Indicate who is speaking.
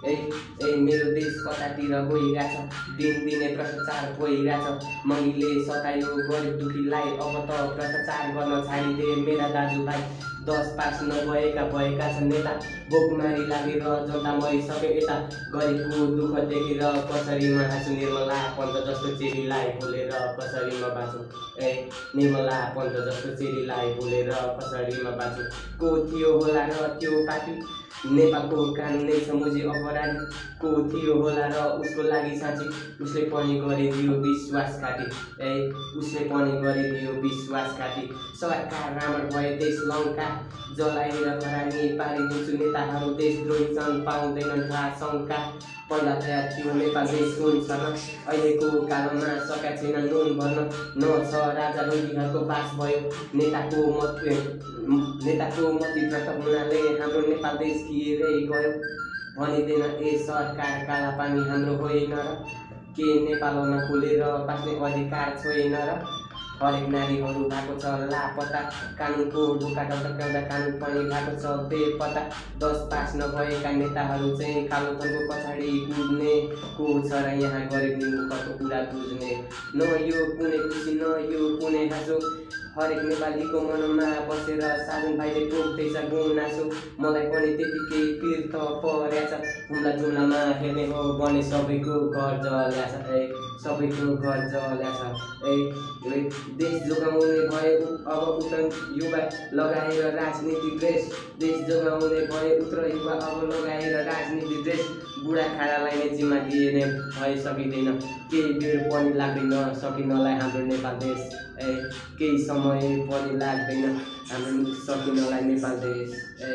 Speaker 1: ए ए मेरो देश कतातिर गइरहेछ, दिनदिनै भ्रष्टाचार भइरहेछ। मैले सतायो गरिब दुखीलाई, अब त भ्रष्टाचार गर्न छाडिदिए मेरा दाजुभाइ। 10 पास नभएका भएका छन् नेता, बोकमारी लागेर जनता मरिसक्यो यता। गरिबको दुःख देखेर कसरी हाँसु, निर्मला पन्त जस्तो चेलीलाई बोलेर कसरी म बाँचु। ए निर्मला पन्त जस्तो चेलीलाई बोलेर कसरी म बाँचु। को थियो होला र त्यो पापी, नेपालको कानुनै समुझी अपराधी। को थियो होला र उसको लागि साँची, उसले पनि गरिदियो विश्वासघाती। ए उसले पनि गरिदियो विश्वासघाती। सरकार रावण भए देश लङ्का, जलाएर खरानी पारिदिन्छु नेताहरू देशद्रोही छन् पाउँदैनन् थाहा शङ्का। पहिला तयार थियो नेपाल देश हुन्छ न, अहिलेको कालमा सकेका छैन नुन भर्न। न छ राजा रोगीहरूको बास भयो, नेताको मती भ्रष्ट हुनाले हाम्रो नेपाल देश गिरै गयो। भनिँदैन ए सरकार काला पानी हाम्रो होइन र, के नेपालमा खोलेर बाँच्ने अधिकार छैन र। हरेक नारीहरू भएको छ लापता, कानुनको ढोका टकटकाउँदा कानुन पनि भएको छ बेपत्ता। 10 पास नभएका नेताहरू चाहिँ कालोधनको पछाडि कुद्ने, को छ र यहाँ गरिब निमुखको कुरा बुझ्ने। न यो कुनै खुसी न यो कुनै हाँसो, हरेक नेपालीको मनमा बसेर साधन भाइले पोख्दैछ गुनासो। मलाई पनि त्यतिकै पिर त परेछ, हुम्ला जुम्लामा हेर्ने हो भने सबैको घर जल्याछ। ए सबैको घर जल्याछ। ए देश जोगाउने भए अब उत्र युवा लगाएर राजनीति ड्रेस। देश जोगाउने भए उत्र युवा अब लगाएर राजनीति ड्रेस। बुढाखाडालाई नै जिम्मा दिने भए सकिँदैन, केही बेर पनि लाग्दैन सकिनलाई हाम्रो नेपाल देश। ए केही समय पनि लाग्दैन हाम्रो सकिनलाई नेपाल देश। ए